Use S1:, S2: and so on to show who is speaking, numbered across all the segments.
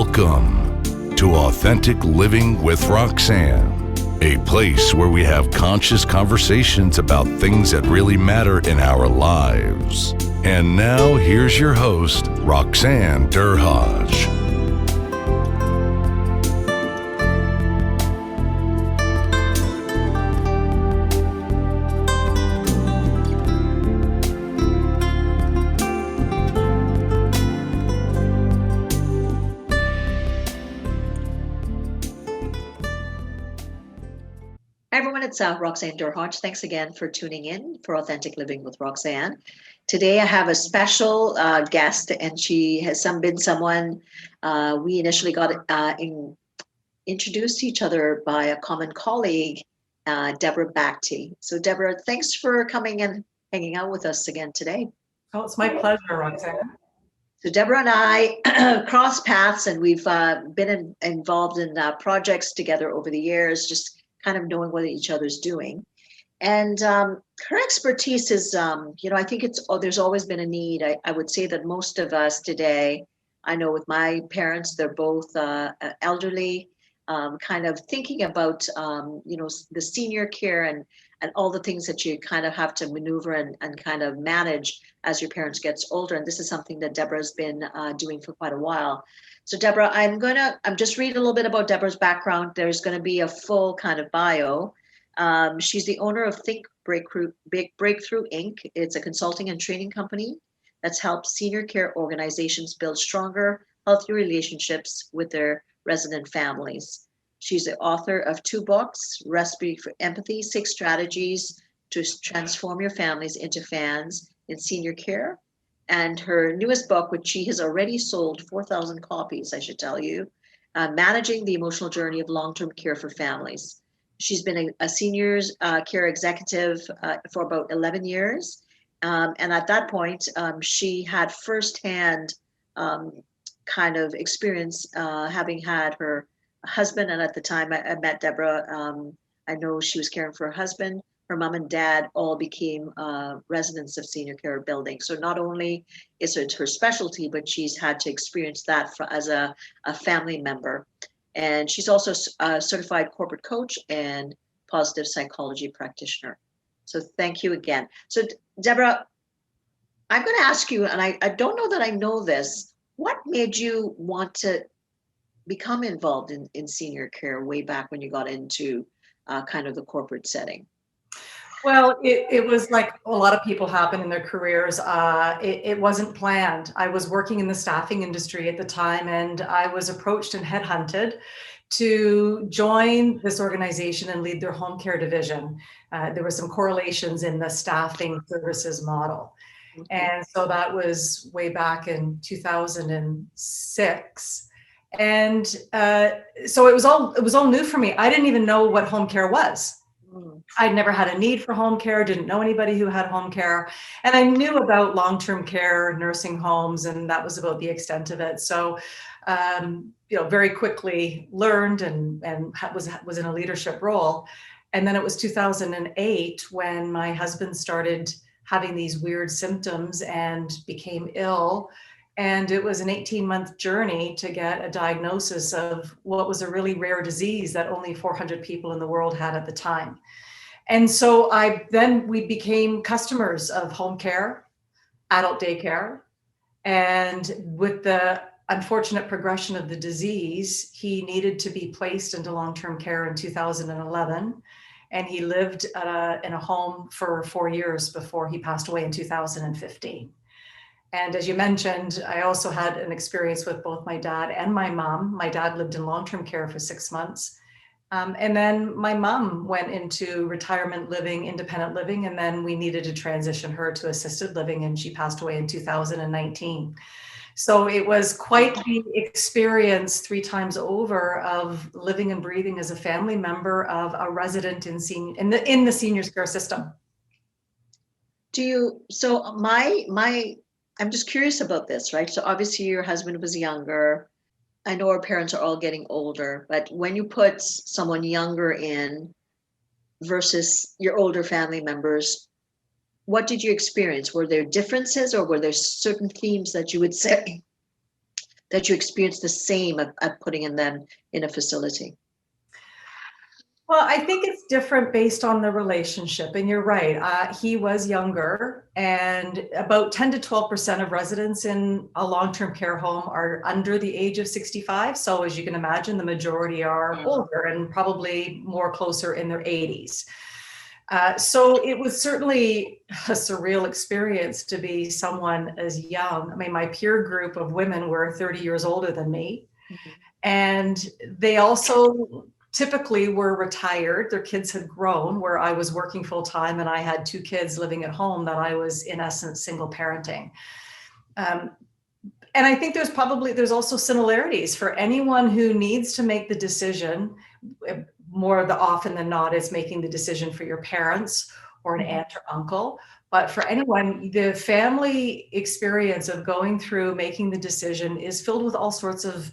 S1: Welcome to Authentic Living with Roxanne, a place where we have conscious conversations about things that really matter in our lives. And now, here's your host, Roxanne Derhaj.
S2: Hi everyone, it's Roxanne Derhaj. Thanks again for tuning in for Authentic Living with Roxanne. Today I have a special guest, and she has been someone we initially got introduced to each other by a common colleague, Deborah Bakti. So Deborah, thanks for coming and hanging out with us again today.
S3: Oh, it's my pleasure, Roxanne.
S2: So Deborah and I crossed paths, and we've been involved in projects together over the years, just kind of knowing what each other's doing. And her expertise is, I think there's always been a need. I would say that most of us today, I know with my parents, they're both elderly, kind of thinking about, the senior care and all the things that you kind of have to maneuver and kind of manage as your parents gets older. And this is something that Deborah's been doing for quite a while. So Deborah, I'm just reading a little bit about Deborah's background. There's going to be a full kind of bio. She's the owner of Think Breakthrough Inc. It's a consulting and training company that's helped senior care organizations build stronger, healthy relationships with their resident families. She's the author of 2 books, Recipe for Empathy, 6 Strategies to Transform Your Families into Fans in Senior Care. And her newest book, which she has already sold 4,000 copies, I should tell you, Managing the Emotional Journey of Long-Term Care for Families. She's been a seniors care executive for about 11 years. And at that point, she had firsthand kind of experience having had her husband. And at the time I met Deborah, I know she was caring for her husband. Her mom and dad all became residents of senior care buildings. So not only is it her specialty, but she's had to experience that as a family member. And she's also a certified corporate coach and positive psychology practitioner. So thank you again. So Deborah, I'm going to ask you, and I don't know that I know this, what made you want to become involved in senior care way back when you got into kind of the corporate setting?
S3: Well, it was like a lot of people happen in their careers. It wasn't planned. I was working in the staffing industry at the time, and I was approached and headhunted to join this organization and lead their home care division. There were some correlations in the staffing services model. And so that was way back in 2006. And so it was all new for me. I didn't even know what home care was. I'd never had a need for home care, didn't know anybody who had home care. And I knew about long-term care, nursing homes, and that was about the extent of it. So, very quickly learned and was in a leadership role. And then it was 2008 when my husband started having these weird symptoms and became ill. And it was an 18-month journey to get a diagnosis of what was a really rare disease that only 400 people in the world had at the time. And so we became customers of home care, adult daycare. And with the unfortunate progression of the disease, he needed to be placed into long-term care in 2011. And he lived in a home for 4 years before he passed away in 2015. And as you mentioned, I also had an experience with both my dad and my mom. My dad lived in long-term care for 6 months. And then my mom went into retirement living, independent living, and then we needed to transition her to assisted living, and she passed away in 2019. So it was quite the experience 3 times over of living and breathing as a family member of a resident in the seniors care system.
S2: I'm just curious about this, right? So obviously your husband was younger. I know our parents are all getting older, but when you put someone younger in versus your older family members, what did you experience? Were there differences, or were there certain themes that you would say that you experienced the same at putting in them in a facility?
S3: Well, I think it's different based on the relationship. And you're right. He was younger, and about 10 to 12% of residents in a long-term care home are under the age of 65. So as you can imagine, the majority are older and probably more closer in their 80s. So it was certainly a surreal experience to be someone as young. I mean, my peer group of women were 30 years older than me.
S2: Mhm.
S3: And they also typically were retired. Their kids had grown, where I was working full time and I had two kids living at home that I was in essence single parenting. Um, and I think there's also similarities for anyone who needs to make the decision. More often than not, it's making the decision for your parents or an aunt or uncle. But for anyone, the family experience of going through making the decision is filled with all sorts of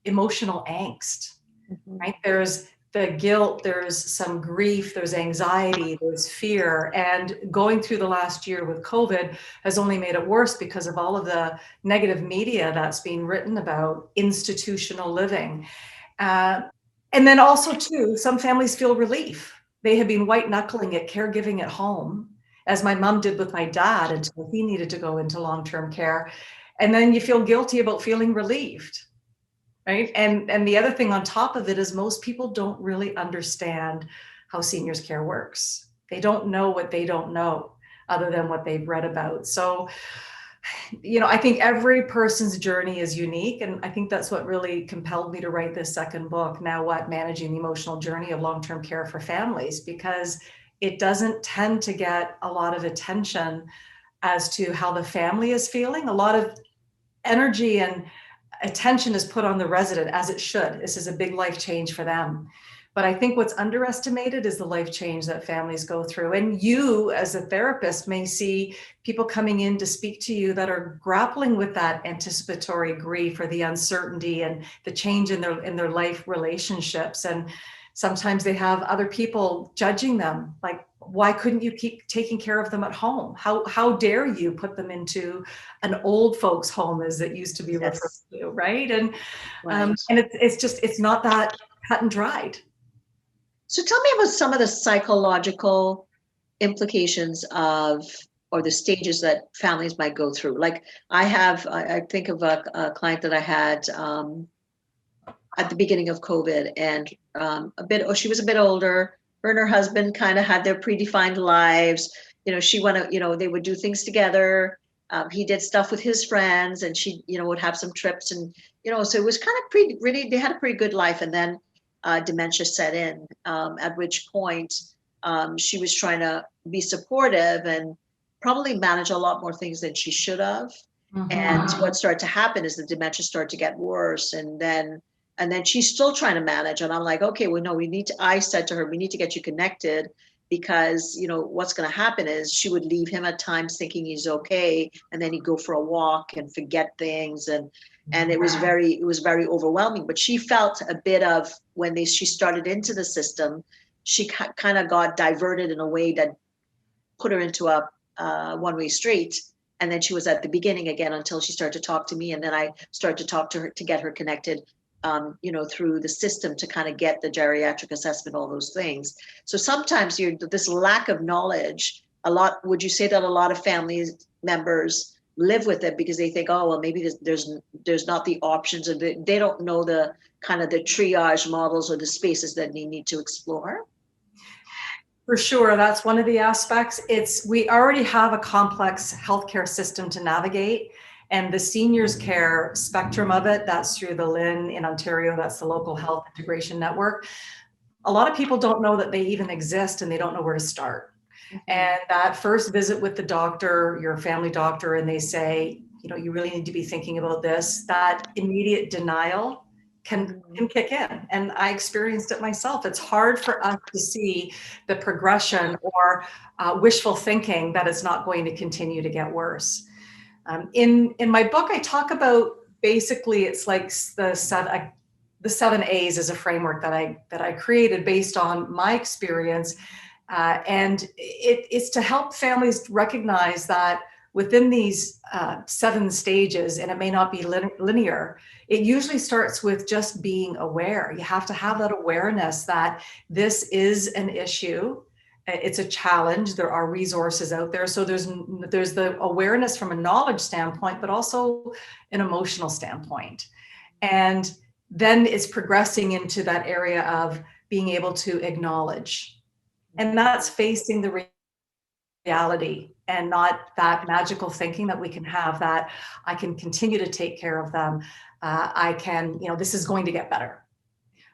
S3: emotional angst, right? There's the guilt, there's some grief, there's anxiety, there's fear. And going through the last year with COVID has only made it worse because of all of the negative media that's being written about institutional living. And then also too, some families feel relief. They have been white knuckling at caregiving at home, as my mom did with my dad until he needed to go into long-term care. And then you feel guilty about feeling relieved. Right. And the other thing on top of it is most people don't really understand how seniors care works. They don't know what they don't know other than what they've read about. So, I think every person's journey is unique. And I think that's what really compelled me to write this second book, Now What? Managing the Emotional Journey of Long-Term Care for Families, because it doesn't tend to get a lot of attention as to how the family is feeling. A lot of energy and attention is put on the resident, as it should. This is a big life change for them. But I think what's underestimated is the life change that families go through. And you, as a therapist, may see people coming in to speak to you that are grappling with that anticipatory grief or the uncertainty and the change in their life relationships. And sometimes they have other people judging them, like, why couldn't you keep taking care of them at home? How dare you put them into an old folks home, as it used to be referred to, right? And it's not that cut and dried.
S2: So tell me about some of the psychological implications of, or the stages that families might go through. Like I think of a client that I had at the beginning of COVID, and she was a bit older. Her and her husband kind of had their predefined lives. They would do things together. He did stuff with his friends, and she, would have some trips, and so it was kind of they had a pretty good life. And then dementia set in, at which point she was trying to be supportive and probably manage a lot more things than she should have. Mm-hmm. And what started to happen is the dementia started to get worse, and then she's still trying to manage. And I'm like, okay, well, no, I said to her, we need to get you connected, because, what's going to happen is she would leave him at times thinking he's okay. And then he'd go for a walk and forget things. And it was very overwhelming. But she felt a bit of, when she started into the system, she kind of got diverted in a way that put her into a one-way street. And then she was at the beginning again until she started to talk to me. And then I started to talk to her to get her connected, through the system, to kind of get the geriatric assessment, all those things. So sometimes this lack of knowledge, would you say that a lot of family members live with it because they think, oh, well, maybe there's not the options, and they don't know the kind of the triage models or the spaces that they need to explore?
S3: For sure, that's one of the aspects. We already have a complex healthcare system to navigate. And the seniors care spectrum of it, that's through the LHIN in Ontario, that's the Local Health Integration Network. A lot of people don't know that they even exist, and they don't know where to start. Mm-hmm. And that first visit with the doctor, your family doctor, and they say, you really need to be thinking about this, that immediate denial can kick in. And I experienced it myself. It's hard for us to see the progression or wishful thinking that it's not going to continue to get worse. In my book, I talk about, basically, it's like the 7 A's is a framework that I created based on my experience, and it's to help families recognize that within these 7 stages, and it may not be linear, it usually starts with just being aware. You have to have that awareness that this is an issue. It's a challenge. There are resources out there. So there's the awareness from a knowledge standpoint, but also an emotional standpoint. And then it's progressing into that area of being able to acknowledge. And that's facing the reality and not that magical thinking that we can have that I can continue to take care of them. I can, this is going to get better.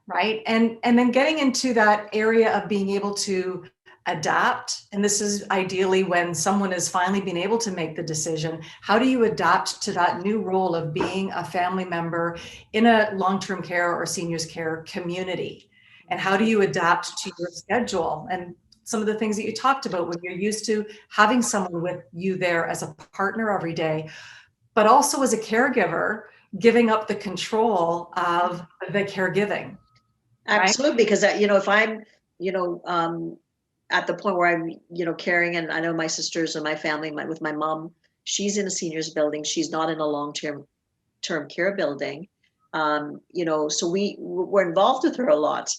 S3: Right. And then getting into that area of being able to adapt. And this is ideally when someone has finally been able to make the decision. How do you adapt to that new role of being a family member in a long-term care or seniors care community? And how do you adapt to your schedule? And some of the things that you talked about when you're used to having someone with you there as a partner every day, but also as a caregiver, giving up the control of the caregiving.
S2: Absolutely. Right? Because, if I'm, at the point where I'm, caring, and I know my sisters and my family, with my mom, she's in a seniors building. She's not in a long-term care building. So we're involved with her a lot.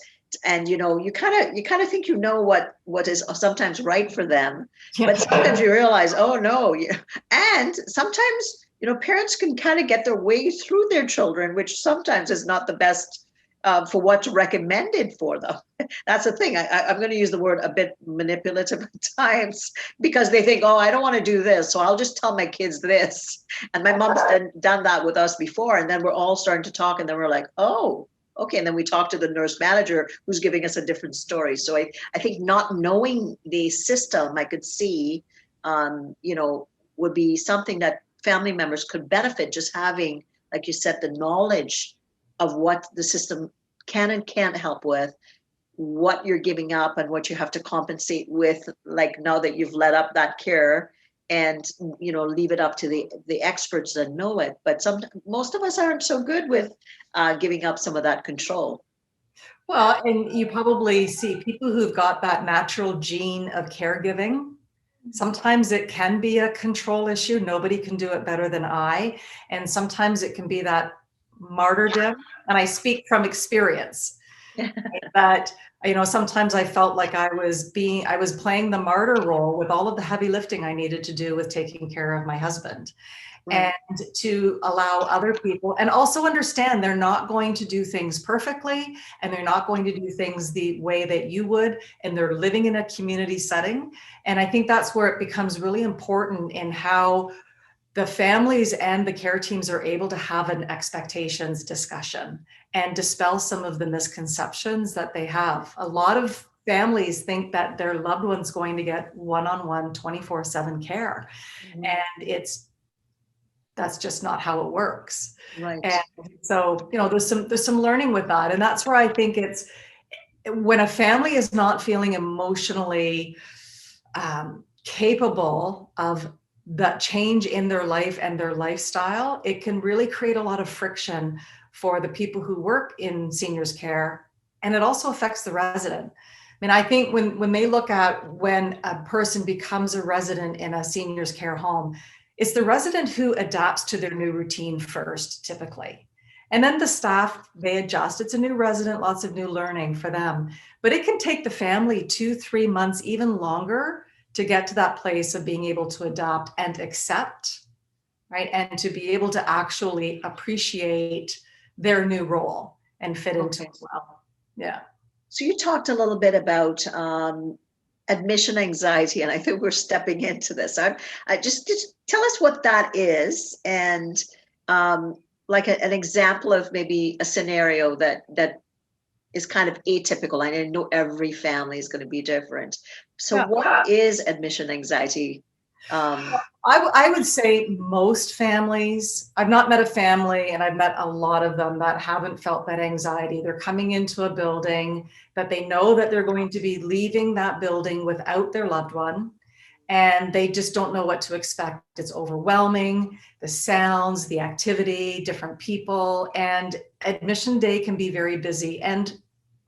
S2: And, you kind of think, what is sometimes right for them, but sometimes you realize, oh no. And sometimes, parents can kind of get their way through their children, which sometimes is not the best for what's recommended for them. That's the thing. I'm going to use the word a bit manipulative at times, because they think, oh, I don't want to do this, so I'll just tell my kids this. And my mom's done that with us before. And then we're all starting to talk, and then we're like, oh, okay. And then we talk to the nurse manager who's giving us a different story. So I think not knowing the system, I could see, would be something that family members could benefit, just having, like you said, the knowledge of what the system can and can't help with, what you're giving up and what you have to compensate with, like now that you've let up that care, and leave it up to the experts that know it. But most of us aren't so good with giving up some of that control.
S3: Well, and you probably see people who've got that natural gene of caregiving. Sometimes it can be a control issue. Nobody can do it better than I. And sometimes it can be that martyrdom. And I speak from experience. That, sometimes I felt like I was playing the martyr role with all of the heavy lifting I needed to do with taking care of my husband. Right. And to allow other people, and also understand they're not going to do things perfectly, and they're not going to do things the way that you would, and they're living in a community setting. And I think that's where it becomes really important in how the families and the care teams are able to have an expectations discussion and dispel some of the misconceptions that they have. A lot of families think that their loved one's going to get one-on-one 24/7 care. Mm-hmm. And that's just not how it works.
S2: Right.
S3: And so, there's some learning with that. And that's where I think it's when a family is not feeling emotionally capable of that change in their life and their lifestyle, it can really create a lot of friction for the people who work in seniors care. And it also affects the resident. I mean, I think when they look at when a person becomes a resident in a seniors care home, it's the resident who adapts to their new routine first, typically. And then the staff, they adjust. It's a new resident, lots of new learning for them. But it can take the family 2-3 months, even longer, to get to that place of being able to adapt and accept, right? And to be able to actually appreciate their new role and fit into it well. Yeah.
S2: So you talked a little bit about admission anxiety, and I think we're stepping into this. I just tell us what that is, and like an example of maybe a scenario that is kind of atypical. I know every family is going to be different. So what is admission anxiety?
S3: I would say most families, I've not met a family, and I've met a lot of them that haven't felt that anxiety. They're coming into a building that they know that they're going to be leaving that building without their loved one, and they just don't know what to expect. It's overwhelming, the sounds, the activity, different people, and admission day can be very busy. And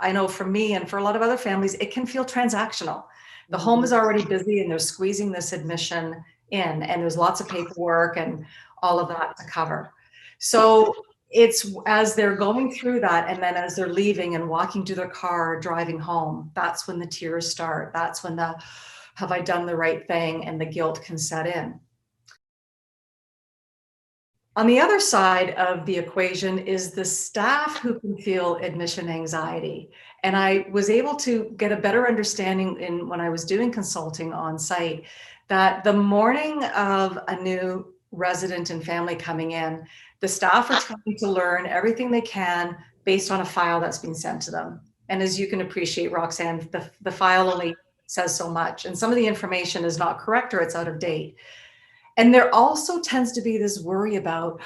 S3: I know for me and for a lot of other families, it can feel transactional. The home is already busy and they're squeezing this admission in, and there's lots of paperwork and all of that to cover. So it's as they're going through that, and then as they're leaving and walking to their car, driving home, that's when the tears start. That's when the, have I done the right thing? And the guilt can set in. On the other side of the equation is the staff who can feel admission anxiety. And I was able to get a better understanding when I was doing consulting on site, that the morning of a new resident and family coming in, the staff are trying to learn everything they can based on a file that's been sent to them. And as you can appreciate, Roxanne, the file only says so much, and some of the information is not correct or it's out of date. And there also tends to be this worry about,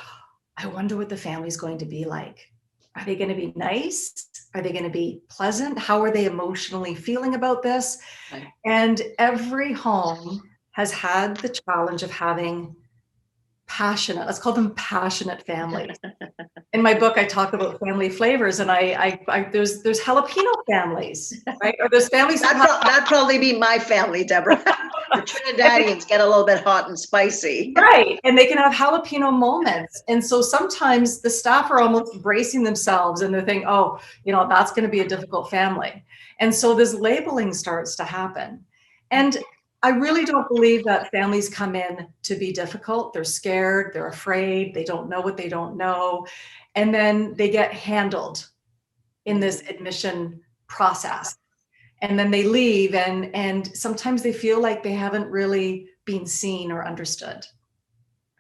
S3: I wonder what the family's going to be like. Are they going to be nice? Are they going to be pleasant? How are they emotionally feeling about this?
S2: Right.
S3: And every home has had the challenge of having passionate, let's call them passionate families. In my book, I talk about family flavors, and there's jalapeno families, right? Or there's families
S2: that'd probably be my family, Deborah. The Trinidadians get a little bit hot and spicy.
S3: Right. And they can have jalapeno moments. And so sometimes the staff are almost bracing themselves and they're thinking, oh, that's going to be a difficult family. And so this labeling starts to happen. And I really don't believe that families come in to be difficult. They're scared, they're afraid, they don't know what they don't know. And then they get handled in this admission process. And then they leave, and sometimes they feel like they haven't really been seen or understood,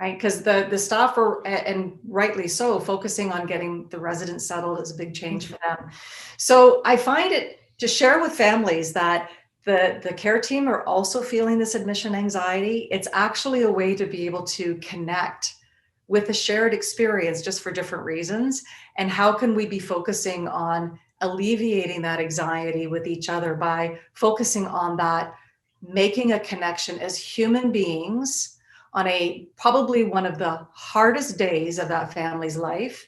S3: right? Because the staff are, and rightly so, focusing on getting the residents settled is a big change for them. So I find it to share with families that the care team are also feeling this admission anxiety. It's actually a way to be able to connect with a shared experience just for different reasons. And how can we be focusing on alleviating that anxiety with each other by focusing on that, making a connection as human beings on probably one of the hardest days of that family's life.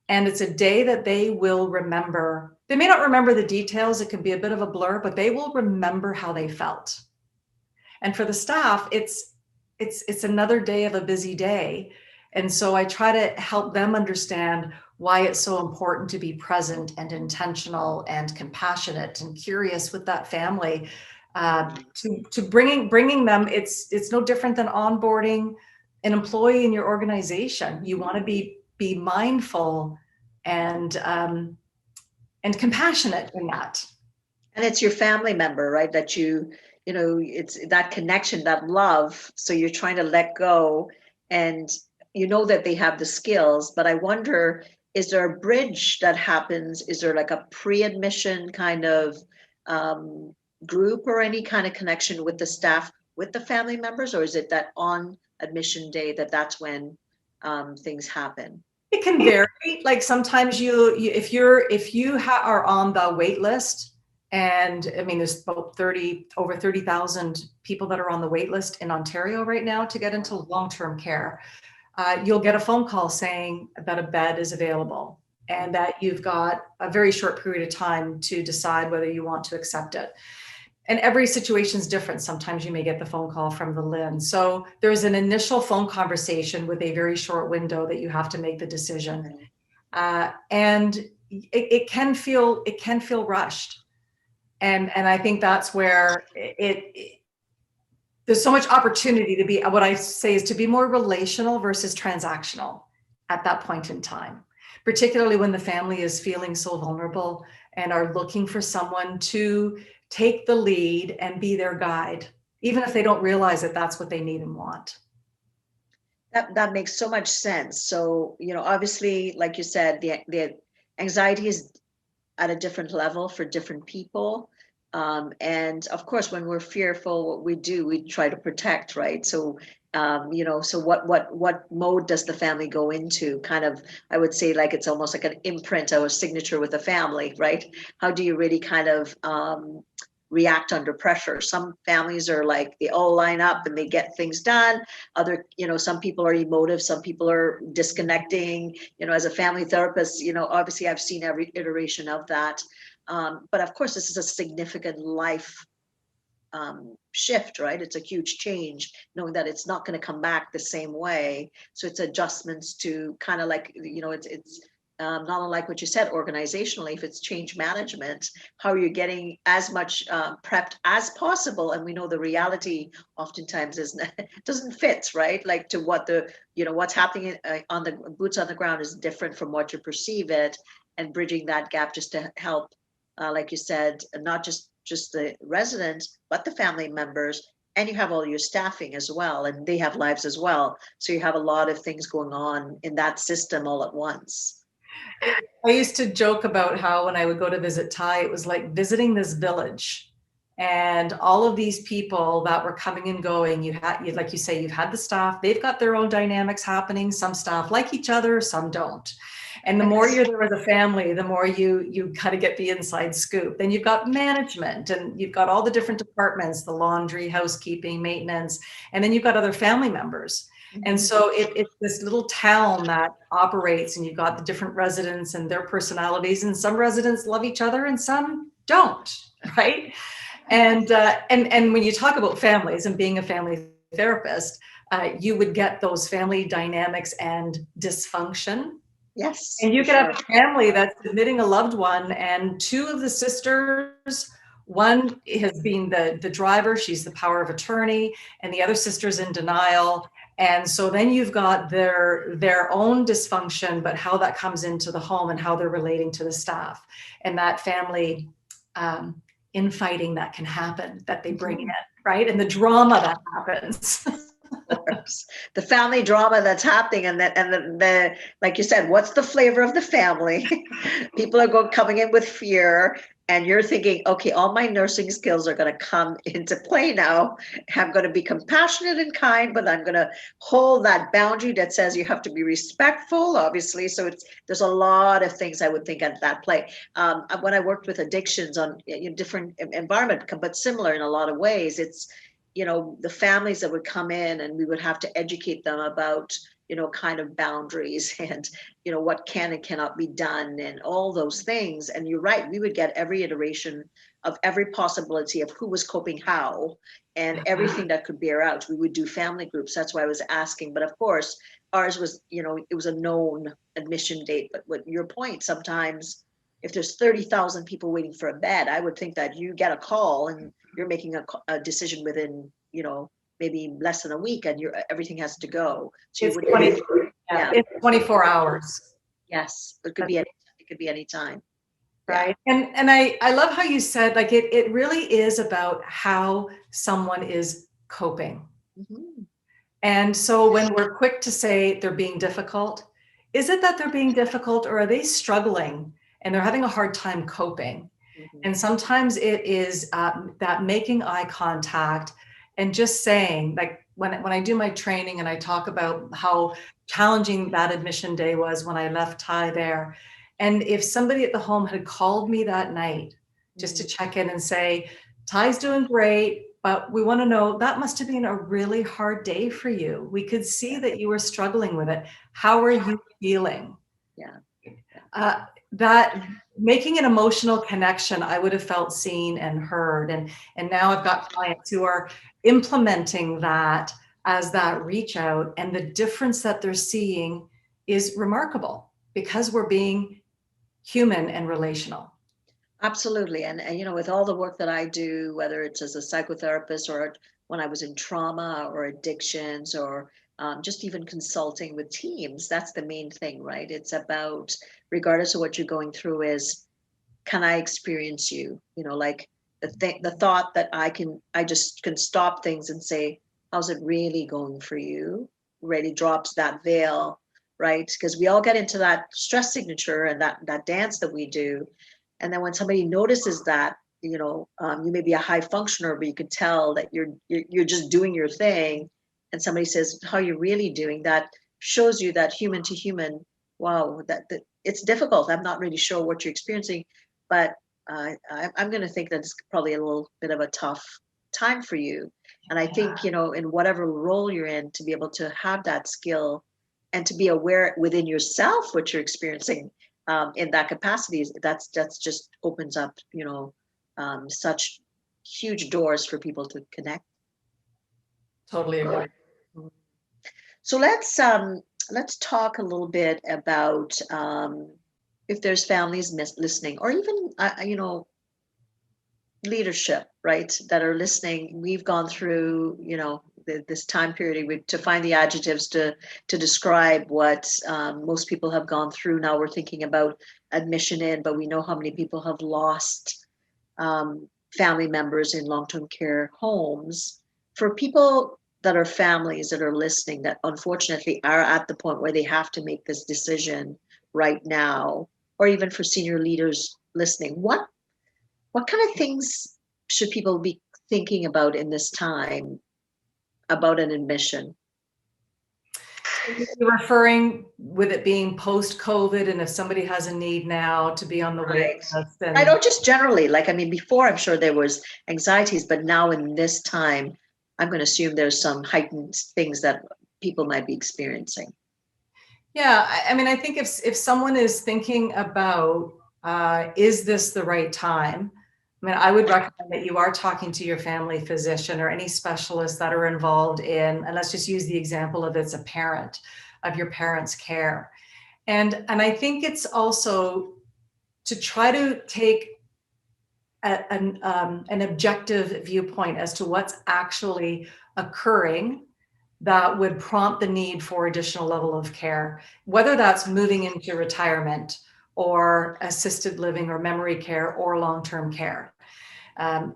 S3: And it's a day that they will remember. They may not remember the details. It can be a bit of a blur, but they will remember how they felt. And for the staff, it's another day of a busy day. And so I try to help them understand why it's so important to be present and intentional and compassionate and curious with that family, to bringing them. It's no different than onboarding an employee in your organization. You want to be mindful and compassionate in that.
S2: And it's your family member, right? That it's that connection, that love. So you're trying to let go, and that they have the skills. But I wonder, is there a bridge that happens? Is there like a pre-admission kind of group or any kind of connection with the staff, with the family members? Or is it that on admission day that's when things happen?
S3: It can vary. Like sometimes if you are on the wait list, and I mean, there's about over 30,000 people that are on the wait list in Ontario right now to get into long-term care. You'll get a phone call saying that a bed is available and that you've got a very short period of time to decide whether you want to accept it. And every situation is different. Sometimes you may get the phone call from the LHIN. So there's an initial phone conversation with a very short window that you have to make the decision. And it can feel rushed. And I think that's where there's so much opportunity to be, what I say is to be more relational versus transactional at that point in time, particularly when the family is feeling so vulnerable and are looking for someone to take the lead and be their guide, even if they don't realize that that's what they need and want.
S2: That makes so much sense. So, obviously, like you said, the anxiety is at a different level for different people. And of course, when we're fearful, what we do, we try to protect, right? So, so what mode does the family go into? Kind of, I would say, like it's almost like an imprint or a signature with the family, right? How do you really kind of react under pressure? Some families are like, they all line up and they get things done. Other, some people are emotive, some people are disconnecting. As a family therapist, obviously I've seen every iteration of that. But of course, this is a significant life shift, right? It's a huge change, knowing that it's not going to come back the same way. So it's adjustments to kind of like, it's not unlike what you said organizationally. If it's change management, how are you getting as much prepped as possible? And we know the reality oftentimes doesn't fit, right? Like to what what's happening on the boots on the ground is different from what you perceive it, and bridging that gap just to help, like you said, not just the residents, but the family members. And you have all your staffing as well, and they have lives as well. So you have a lot of things going on in that system all at once.
S3: I used to joke about how when I would go to visit Ty, it was like visiting this village, and all of these people that were coming and going. Like you say, you've had the staff, they've got their own dynamics happening. Some staff like each other, some don't. And the more you're there as a family, the more you kind of get the inside scoop. Then you've got management, and you've got all the different departments, the laundry, housekeeping, maintenance, and then you've got other family members. And so it's this little town that operates, and you've got the different residents and their personalities, and some residents love each other and some don't, right? And when you talk about families and being a family therapist, you would get those family dynamics and dysfunction.
S2: Yes.
S3: And you could have a family that's admitting a loved one, and two of the sisters, one has been the driver, she's the power of attorney, and the other sister's in denial. And so then you've got their own dysfunction, but how that comes into the home and how they're relating to the staff, and that family infighting that can happen, that they bring in, right? And the drama that happens.
S2: The family drama that's happening, and the like you said, what's the flavor of the family? People are coming in with fear, and you're thinking, okay, all my nursing skills are going to come into play now. I'm going to be compassionate and kind, but I'm going to hold that boundary that says you have to be respectful, obviously. So there's a lot of things I would think at that play. When I worked with addictions on different environment, but similar in a lot of ways, it's the families that would come in, and we would have to educate them about kind of boundaries and what can and cannot be done and all those things. And you're right, we would get every iteration of every possibility of who was coping how, and everything that could bear out. We would do family groups. That's why I was asking. But of course ours was, it was a known admission date. But what your point, sometimes if there's 30,000 people waiting for a bed, I would think that you get a call and you're making a decision within maybe less than a week, and everything has to go. So
S3: it's 24 hours.
S2: Yes, it could be any time.
S3: Right. Yeah. And I love how you said, like, it really is about how someone is coping. Mm-hmm. And so when we're quick to say they're being difficult, is it that they're being difficult, or are they struggling and they're having a hard time coping? Mm-hmm. And sometimes it is that making eye contact and just saying, like, when I do my training and I talk about how challenging that admission day was when I left Ty there. And if somebody at the home had called me that night just to check in and say, Ty's doing great, but we want to know, that must have been a really hard day for you. We could see that you were struggling with it. How are you feeling? Yeah. That making an emotional connection, I would have felt seen and heard. And now I've got clients who are implementing that as that reach out, and the difference that they're seeing is remarkable because we're being human and relational.
S2: Absolutely. And with all the work that I do, whether it's as a psychotherapist or when I was in trauma or addictions, or just even consulting with teams, that's the main thing, right? It's about, regardless of what you're going through, is, can I experience you? Like the thought that I just can stop things and say, how's it really going for you? Really drops that veil, right? Because we all get into that stress signature and that dance that we do. And then when somebody notices that, you may be a high functioner, but you can tell that you're just doing your thing. And somebody says, how are you really doing? That shows you that human to human, wow, that it's difficult. I'm not really sure what you're experiencing, but I'm going to think that it's probably a little bit of a tough time for you. And I think, in whatever role you're in, to be able to have that skill and to be aware within yourself what you're experiencing in that capacity, that's just opens up, such huge doors for people to connect.
S3: Totally agree.
S2: So let's talk a little bit about if there's families listening, or even leadership, right, that are listening. We've gone through, this time period to find the adjectives to describe what most people have gone through. Now we're thinking about admission in, but we know how many people have lost family members in long-term care homes. For people that are families that are listening, that unfortunately are at the point where they have to make this decision right now, or even for senior leaders listening, what kind of things should people be thinking about in this time about an admission?
S3: You're referring with it being post-COVID, and if somebody has a need now to be on the wait list.
S2: I don't just generally, before I'm sure there was anxieties, but now in this time, I'm going to assume there's some heightened things that people might be experiencing.
S3: Yeah, I think if someone is thinking about, is this the right time? I would recommend that you are talking to your family physician or any specialists that are involved in, and let's just use the example of it's a parent, of your parent's care. And I think it's also to try to take an objective viewpoint as to what's actually occurring that would prompt the need for additional level of care, whether that's moving into retirement or assisted living or memory care or long-term care.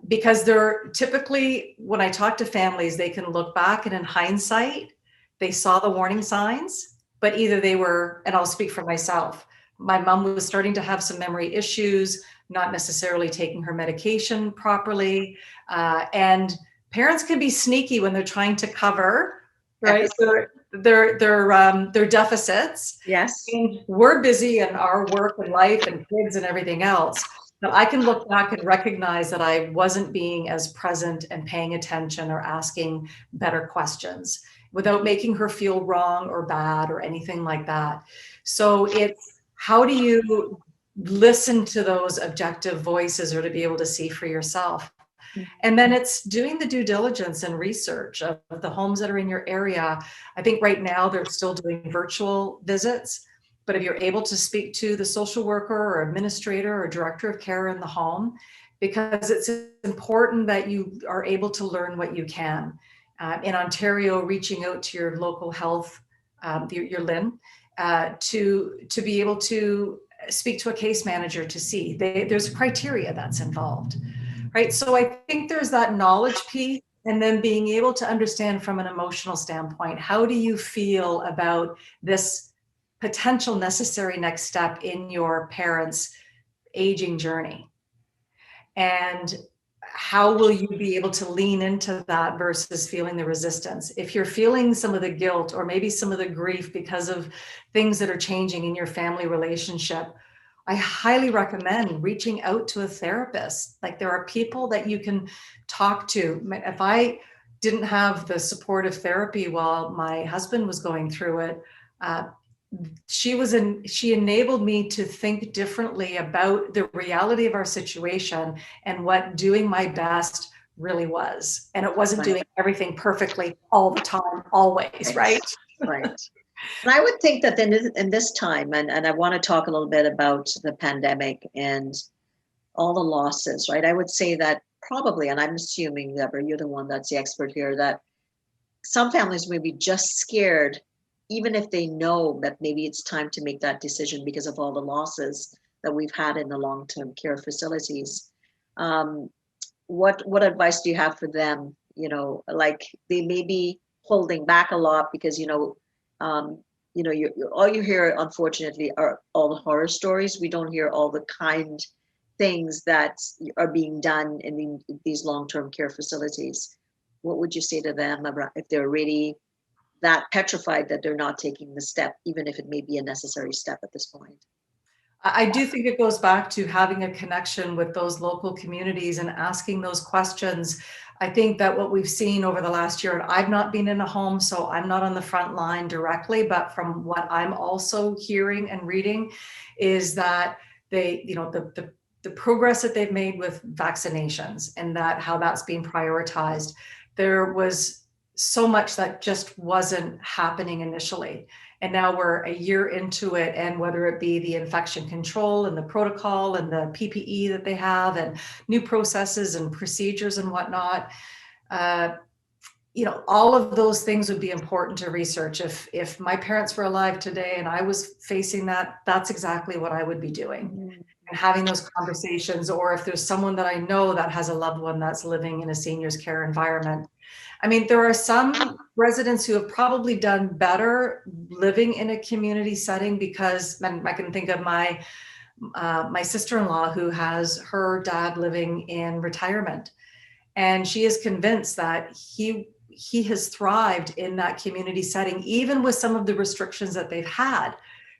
S3: Because they're typically, when I talk to families, they can look back and in hindsight, they saw the warning signs, but either they were, and I'll speak for myself, my mom was starting to have some memory issues, not necessarily taking her medication properly. And parents can be sneaky when they're trying to cover, right, their deficits.
S2: Yes.
S3: And we're busy in our work and life and kids and everything else. But I can look back and recognize that I wasn't being as present and paying attention or asking better questions without making her feel wrong or bad or anything like that. So it's, how do you listen to those objective voices or to be able to see for yourself? And then it's doing the due diligence and research of the homes that are in your area. I think right now they're still doing virtual visits, but if you're able to speak to the social worker or administrator or director of care in the home, because it's important that you are able to learn what you can. In Ontario, reaching out to your local health, your LIN, to be able to speak to a case manager to see. There's a criteria that's involved, right? So I think there's that knowledge piece, and then being able to understand from an emotional standpoint, how do you feel about this potential necessary next step in your parents' aging journey? And how will you be able to lean into that versus feeling the resistance? If you're feeling some of the guilt or maybe some of the grief because of things that are changing in your family relationship, I highly recommend reaching out to a therapist. Like, there are people that you can talk to. If I didn't have the supportive therapy while my husband was going through it, she enabled me to think differently about the reality of our situation and what doing my best really was. And it wasn't doing everything perfectly all the time, always, right?
S2: Right. And I would think that in this time, and I want to talk a little bit about the pandemic and all the losses, right? I would say that probably, and I'm assuming, Deborah, you're the one that's the expert here, that some families may be just scared, even if they know that maybe it's time to make that decision because of all the losses that we've had in the long-term care facilities. What advice do you have for them? Like, they may be holding back a lot because, all you hear, unfortunately, are all the horror stories. We don't hear all the kind things that are being done in these long-term care facilities. What would you say to them about if they're really that petrified that they're not taking the step, even if it may be a necessary step at this point?
S3: I do think it goes back to having a connection with those local communities and asking those questions. I think that what we've seen over the last year, and I've not been in a home, so I'm not on the front line directly, but from what I'm also hearing and reading, is that the the progress that they've made with vaccinations and that how that's being prioritized. There was so much that just wasn't happening initially. And now we're a year into it, and whether it be the infection control and the protocol and the PPE that they have and new processes and procedures and whatnot, all of those things would be important to research. If my parents were alive today and I was facing that, that's exactly what I would be doing. And having those conversations, or if there's someone that I know that has a loved one that's living in a seniors care environment. I mean, there are some residents who have probably done better living in a community setting, because I can think of my sister-in-law who has her dad living in retirement, and she is convinced that he has thrived in that community setting, even with some of the restrictions that they've had,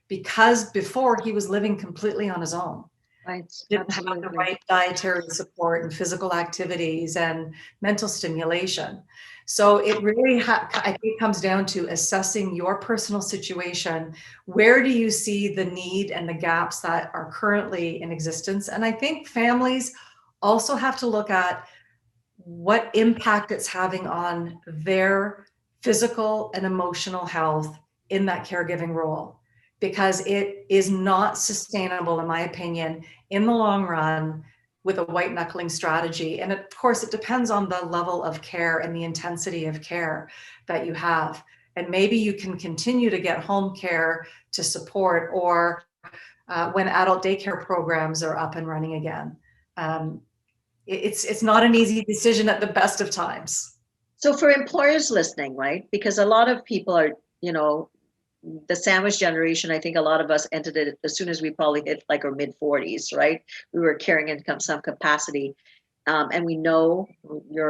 S3: because before he was living completely on his own.
S2: Right.
S3: Didn't have the right dietary support and physical activities and mental stimulation. So it really, I think, comes down to assessing your personal situation. Where do you see the need and the gaps that are currently in existence? And I think families also have to look at what impact it's having on their physical and emotional health in that caregiving role, because it is not sustainable, in my opinion, in the long run with a white knuckling strategy. And of course, it depends on the level of care and the intensity of care that you have. And maybe you can continue to get home care to support, or when adult daycare programs are up and running again. It's not an easy decision at the best of times.
S2: So for employers listening, right? Because a lot of people are, the sandwich generation, I think a lot of us entered it as soon as we probably hit like our mid 40s, right? We were carrying in some capacity. And we know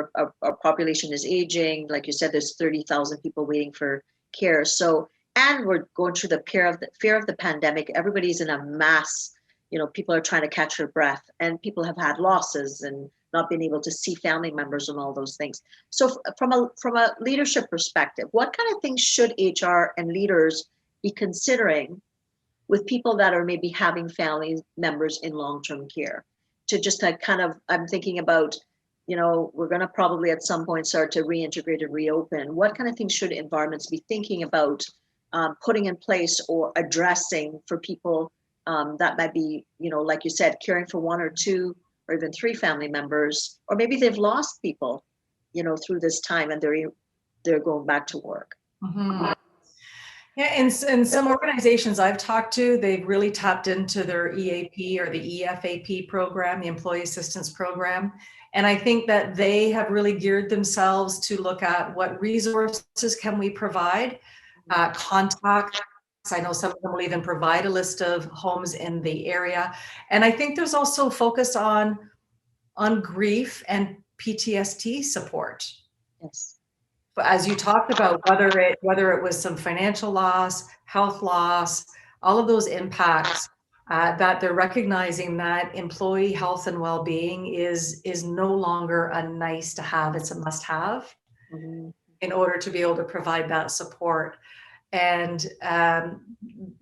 S2: our population is aging. Like you said, there's 30,000 people waiting for care. So, and we're going through the fear of the pandemic. Everybody's in a mass, people are trying to catch their breath, and people have had losses and not been able to see family members and all those things. So from a leadership perspective, what kind of things should HR and leaders be considering with people that are maybe having family members in long-term care? To just I'm thinking about, we're going to probably at some point start to reintegrate and reopen. What kind of things should environments be thinking about putting in place or addressing for people that might be, like you said, caring for one or two or even three family members, or maybe they've lost people, through this time, and they're going back to work.
S3: Mm-hmm. Yeah, in some organizations I've talked to, they've really tapped into their EAP or the EFAP program, the Employee Assistance Program. And I think that they have really geared themselves to look at what resources can we provide, contacts. I know some of them will even provide a list of homes in the area. And I think there's also focus on grief and PTSD support.
S2: Yes.
S3: But as you talked about, whether it was some financial loss, health loss, all of those impacts, that they're recognizing that employee health and well-being is no longer a nice to have, it's a must have. Mm-hmm. In order to be able to provide that support. And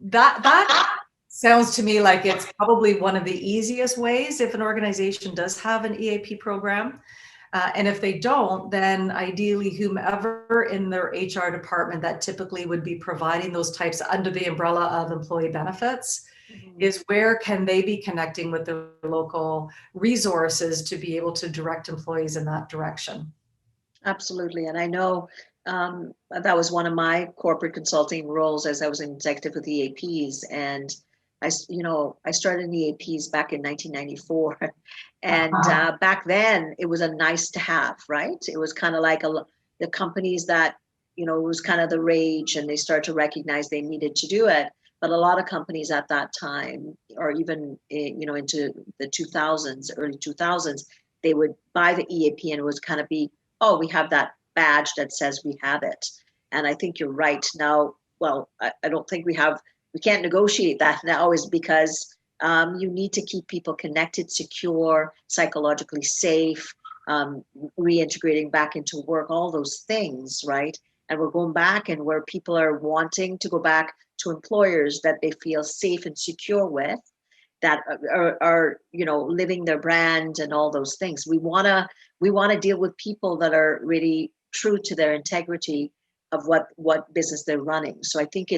S3: that sounds to me like it's probably one of the easiest ways if an organization does have an EAP program. And if they don't, then ideally whomever in their HR department that typically would be providing those types under the umbrella of employee benefits, mm-hmm. is where can they be connecting with their local resources to be able to direct employees in that direction.
S2: Absolutely. And I know that was one of my corporate consulting roles as I was an executive with EAPs. And I started in EAPs back in 1994. And back then it was a nice to have, right? It was kind of like the companies that, it was kind of the rage, and they started to recognize they needed to do it. But a lot of companies at that time, or even, into the 2000s, early 2000s, they would buy the EAP and it was kind of be, oh, we have that badge that says we have it. And I think you're right. Now, well, I don't think we can't negotiate that now, is because you need to keep people connected, secure, psychologically safe, reintegrating back into work, all those things, right? And we're going back, and where people are wanting to go back to employers that they feel safe and secure with, that are living their brand and all those things. We want to deal with people that are really true to their integrity of what business they're running. So I think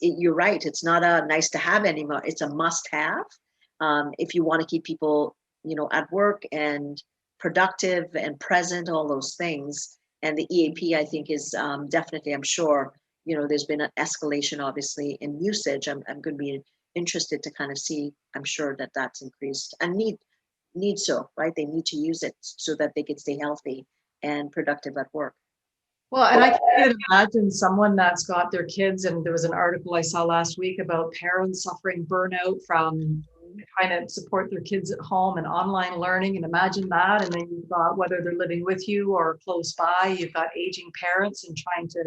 S2: you're right. It's not a nice to have anymore. It's a must have if you want to keep people at work and productive and present, all those things. And the EAP, I think, is definitely, I'm sure, there's been an escalation, obviously, in usage. I'm going to be interested to kind of see. I'm sure that that's increased and need so, right? They need to use it so that they can stay healthy and productive at work.
S3: Well, and I can't imagine someone that's got their kids, and there was an article I saw last week about parents suffering burnout from trying to support their kids at home and online learning, and imagine that. And then you've got, whether they're living with you or close by, you've got aging parents and trying to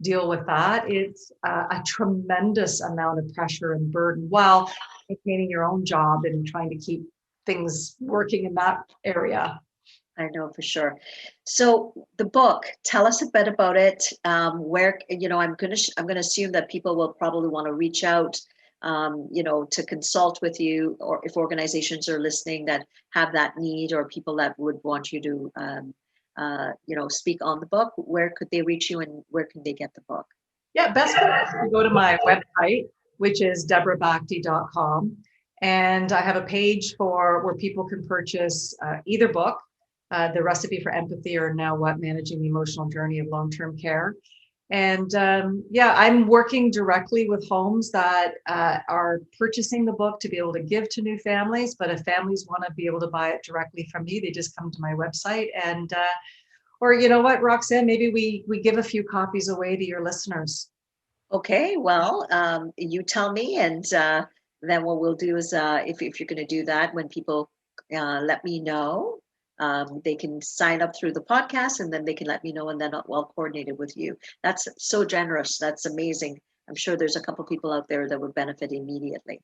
S3: deal with that. It's a tremendous amount of pressure and burden while maintaining your own job and trying to keep things working in that area.
S2: I know for sure. So the book, tell us a bit about it. Where I'm going to assume that people will probably want to reach out, to consult with you, or if organizations are listening that have that need, or people that would want you to, speak on the book. Where could they reach you, and where can they get the book?
S3: Yeah, best to go to my website, which is deborahbakti.com, and I have a page where people can purchase either book. The Recipe for Empathy, or Now What? Managing the Emotional Journey of Long-Term Care. And I'm working directly with homes that are purchasing the book to be able to give to new families. But if families want to be able to buy it directly from me, they just come to my website. And or you know what, Roxanne, maybe we give a few copies away to your listeners.
S2: Okay, well, you tell me, and then what we'll do is if you're going to do that, when people let me know. They can sign up through the podcast, and then they can let me know, and then I'll coordinate it with you. That's so generous. That's amazing. I'm sure there's a couple people out there that would benefit immediately.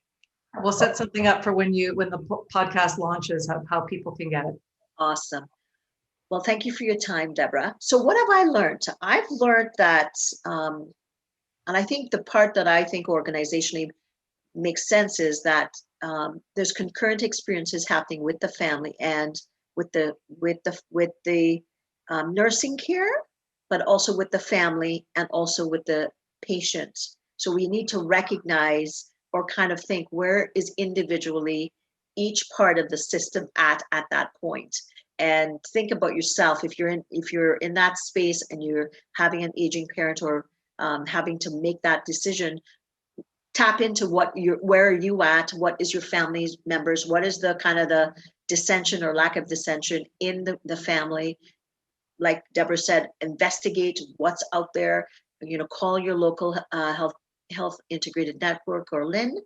S3: We'll set something up for when the podcast launches, how people can get it.
S2: Awesome. Well, thank you for your time, Deborah. So what have I learned? I've learned that, and I think the part that I think organizationally makes sense is that there's concurrent experiences happening with the family and with the nursing care, but also with the family and also with the patient. So we need to recognize, or kind of think, where is individually each part of the system at that point, and think about yourself. If you're in that space and you're having an aging parent, or having to make that decision, tap into where are you at? What is your family's members? What is the kind of the dissension or lack of dissension in the family? Like Deborah said, investigate what's out there. Call your local health integrated network or LIN,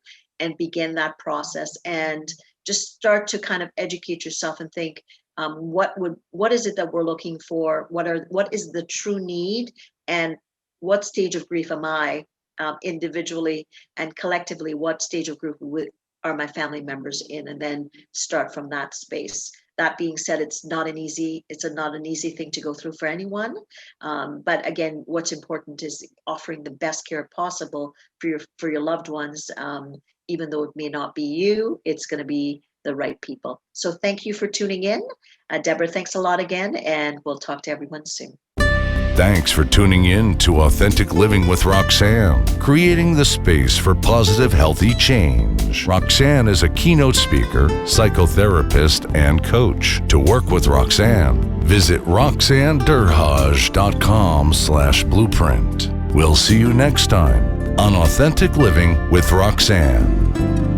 S2: and begin that process, and just start to kind of educate yourself and think, what is it that we're looking for? What is the true need, and what stage of grief am I? Individually and collectively, what stage of grief are my family members in, and then start from that space. That being said, it's not an easy thing to go through for anyone. But again, what's important is offering the best care possible for your loved ones. Even though it may not be you, it's going to be the right people. So thank you for tuning in. Deborah, thanks a lot again, and we'll talk to everyone soon.
S1: Thanks for tuning in to Authentic Living with Roxanne, creating the space for positive, healthy change. Roxanne is a keynote speaker, psychotherapist, and coach. To work with Roxanne, visit roxannederhage.com/blueprint. We'll see you next time on Authentic Living with Roxanne.